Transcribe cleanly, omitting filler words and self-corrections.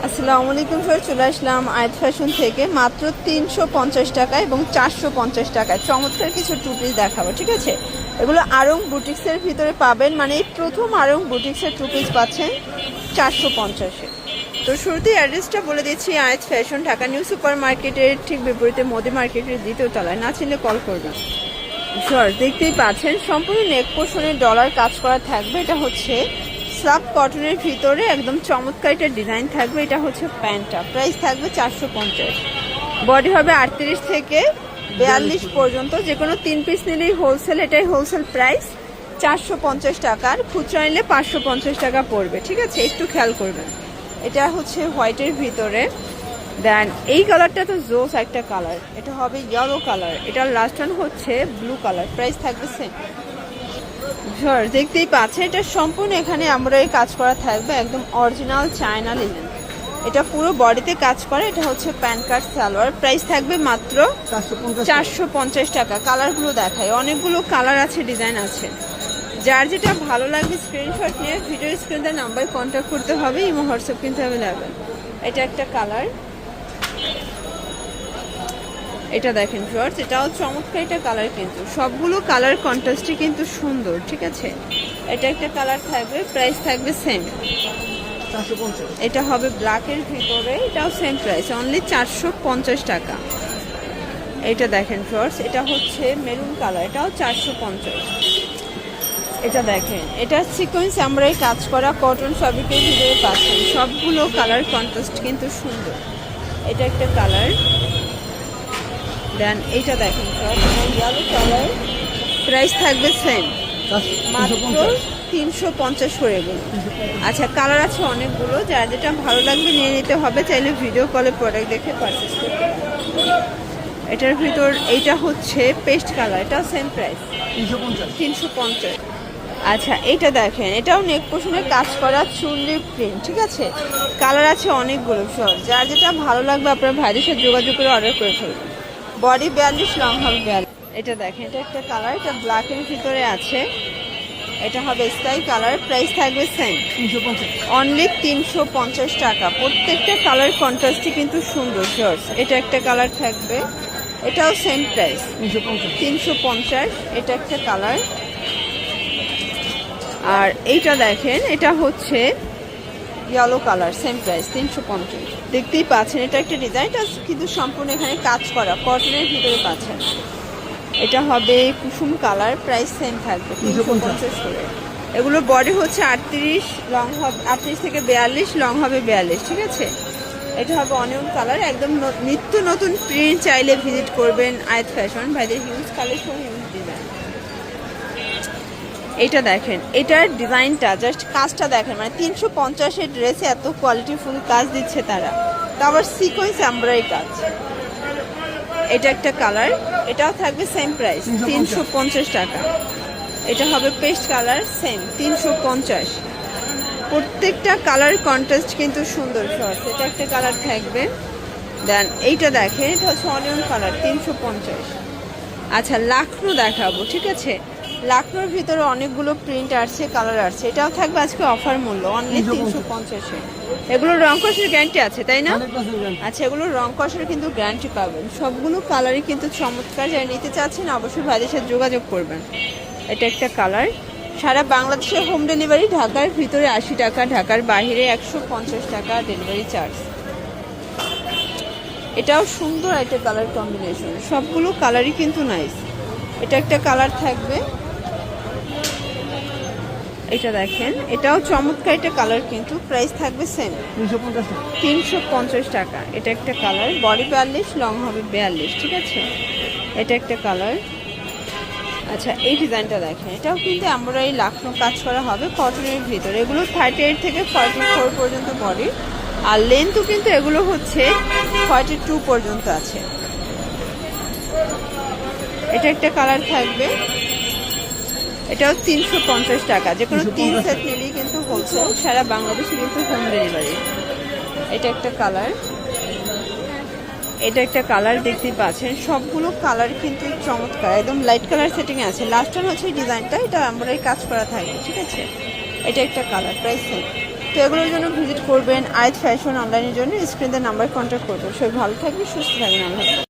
আসসালামু আলাইকুম স্যার, চলে আসলাম আয়াত ফ্যাশন থেকে মাত্র 350 টাকা এবং 450 টাকায় চমৎকার কিছু টু পিস দেখাবো। ঠিক আছে, এগুলো আরং বুটিক্সের ভিতরে পাবেন, মানে এই প্রথম আরং বুটিক্সের টু পিস পাচ্ছেন 450-এ। তো শুরুতেই অ্যাড্রেসটা বলে দিচ্ছি, আয়াত ফ্যাশন ঢাকা নিউ সুপার মার্কেটের ঠিক বিপরীতে মোদি মার্কেটের দ্বিতীয় তলায়, না চিনলে কল করবেন। স্যার দেখতেই পাচ্ছেন সম্পূর্ণ নেক পোর্শনে ডলার কাজ করা থাকবে। এটা হচ্ছে সাব কটনের ভিতরে একদম চমৎকার এটা ডিজাইন থাকবে। এটা হচ্ছে প্যান্টটা, প্রাইস থাকবে 450। বডি হবে 38 থেকে 42 পর্যন্ত, যে কোনো 3 পিস নিলেই হোলসেল, এটাই হোলসেল প্রাইস 450 টাকার। খুচরা নিলে 550 টাকা পড়বে। ঠিক আছে, একটু খেয়াল করবেন। এটা হচ্ছে হোয়াইটের ভিতরে, দেন এই কালারটা তো জোস একটা কালার, এটা হবে ইয়েলো কালার। এটার লাস্ট ওয়ান হচ্ছে ব্লু কালার, প্রাইস থাকবে সেম। দেখতেই পাচ্ছেন এটা সম্পূর্ণ এখানে আমরা এই কাজ করা থাকবে, একদম অরিজিনাল চায়না লিনেন। এটা পুরো বডিতে কাজ করে। এটা হচ্ছে প্যান্ট কাট সালোয়ার, প্রাইস থাকবে মাত্র 450 টাকা। কালারগুলো দেখায়, অনেকগুলো কালার আছে, ডিজাইন আছে। যার যেটা ভালো লাগবে স্ক্রিনশট নিয়ে ভিডিও স্ক্রিনে নাম্বার কন্ট্যাক্ট করতে হবে, ইমো হোয়াটসঅ্যাপ কিন্তু অ্যাভেলেবেল। এটা একটা কালার, এটা দেখেন ভিউয়ার্স, এটাও চমৎকার একটা কালার, কিন্তু সবগুলো কালার কন্ট্রাস্টই কিন্তু সুন্দর। ঠিক আছে, এটা একটা কালার থাকবে, প্রাইস থাকবে সেম 450। এটা হবে ব্ল্যাকের ভিতরে, এটাও সেম প্রাইস, অনলি 450 টাকা। এটা দেখেন ভিউয়ার্স, এটা হচ্ছে মেরুন কালার, এটাও 450। এটা দেখেন, এটা সিকোয়েন্স আমরা এই কাজ করা কটন ফ্যাব্রিকের ভিতরে পাচ্ছেন। সবগুলো কালার কন্ট্রাস্ট কিন্তু সুন্দর। এটা একটা কালার, দেন এইটা দেখেন ইয়েলো কালার, প্রাইস থাকবে সেম মাত্র 350 করে এগুলো। আচ্ছা, কালার আছে অনেকগুলো, যার যেটা ভালো লাগবে নিয়ে নিতে হবে, চাইলে ভিডিও কলে প্রোডাক্ট দেখে পারচেস করতে হবে। এটার ভিতর এইটা হচ্ছে পেস্ট কালার, এটাও সেম প্রাইস 350। আচ্ছা, এইটা দেখেন, এটাও নেক পোর্শনে কাজ করা চুনরি প্রিন্ট। ঠিক আছে, কালার আছে অনেকগুলো, সব যার যেটা ভালো লাগবে আপনার ভাইদের সাথে যোগাযোগ করে অর্ডার করে ফেলবেন। বডি 42, লং হবে 42। এটা দেখেন, এটা একটা কালার, এটা ব্ল্যাকের ভিতরে আছে। এটা হবে স্কাই কালার, প্রাইস থাকবে সেম 350, অনলি 350 টাকা। প্রত্যেকটা কালার কন্ট্রাস্টই কিন্তু সুন্দর শর্টস। এটা একটা কালার থাকবে, এটাও সেম প্রাইস 350। এটা একটা কালার, আর এইটা দেখেন, এটা হচ্ছে ইয়েলো কালার, সেম প্রাইস 350। দেখতেই পাচ্ছেন এটা একটা ডিজাইন, কিন্তু সম্পূর্ণ এখানে কাজ করা কটনের ভিতরে পাচ্ছেন। এটা হবে কুসুম কালার, প্রাইস সেম থাকবে 350 করে। এগুলো বডি হচ্ছে 38, লং হবে 38 থেকে 42, লং হবে 42। ঠিক আছে, এটা হবে অনিয়ন কালার, একদম নিত্য নতুন প্রিন্ট। চাইলে ভিজিট করবেন আয়াত ফ্যাশন, ভাইদের হিউজ কালেকশন, হিউজ ডিজাইন। এটা দেখেন, এটার ডিজাইনটা জাস্ট কাজটা দেখেন, মানে 350-এর ড্রেসে এত কোয়ালিটিফুল কাজ দিচ্ছে তারা, তো আবার সিকোয়েন্স এমব্রয়ডারি কাজ। এটা একটা কালার, এটাও থাকবে সেম প্রাইস 350 টাকা। এটা হবে পেস্ট কালার, সেম 350। প্রত্যেকটা কালার কন্ট্রাস্ট কিন্তু সুন্দর শর্টস। এটা একটা কালার থাকবে, দেন এইটা দেখেন, এটা হচ্ছে অনিয়ন কালার 350। আচ্ছা, লাখনো দেখাবো। ঠিক আছে, লাখনোর ভিতরে অনেকগুলো প্রিন্ট আসছে, কালার আসছে। এটাও থাকবে আজকে অফার মূল্য, অনলি 350-এ। এগুলো রং কষের গ্যারান্টি আছে, তাই না? আচ্ছা, এগুলো রং কষের কিন্তু গ্যারান্টি পাবেন। সবগুলো কালারই কিন্তু চমৎকার, যারা নিতে চাচ্ছেন অবশ্যই ভাইদের সাথে যোগাযোগ করবেন। এটা একটা কালার, সারা বাংলাদেশে হোম ডেলিভারি, ঢাকার ভিতরে 80 টাকা, ঢাকার বাইরে 150 টাকা ডেলিভারি চার্জ। এটাও সুন্দর একটা কালার কম্বিনেশন, সবগুলো কালারই কিন্তু নাইস। এটা একটা কালার থাকবে, এটা দেখেন, এটাও চমৎকার একটা কালার, কিন্তু প্রাইস থাকবে সেম 350 টাকা। এটা একটা কালার, বডি 42, লং হবে 42। ঠিক আছে, এটা একটা কালার। আচ্ছা, এই ডিজাইনটা দেখেন, এটাও কিন্তু আমরা এই লাখনো কাজ করা হবে কটনের ভিতরে। এগুলো 38 থেকে 44 পর্যন্ত বডি, আর লেন্থও কিন্তু এগুলো হচ্ছে 42 পর্যন্ত আছে। এটা একটা কালার থাকবে, এটাও 350 টাকা। যে কোনো 3 সেট নিলেই কিন্তু হোলসেল, সারা বাংলাদেশে কিন্তু হোম ডেলিভারি। এটা একটা কালার, এটা একটা কালার, দেখতেই পাচ্ছেন সবগুলো কালার কিন্তু চমৎকার, একদম লাইট কালার সেটিং আছে। লাস্ট টাইম হচ্ছে ডিজাইনটা, এটা আমরা এই কাজ করা থাকবে। ঠিক আছে, এটা একটা কালার, প্রাইস সেম তো এগুলোর জন্য ভিজিট করবেন আয়াত ফ্যাশন অনলাইনের জন্য স্ক্রিনের নাম্বার কন্ট্যাক্ট করবেন। সবাই ভালো থাকবে, সুস্থ থাকবেন। আল্লাহ হাফেজ।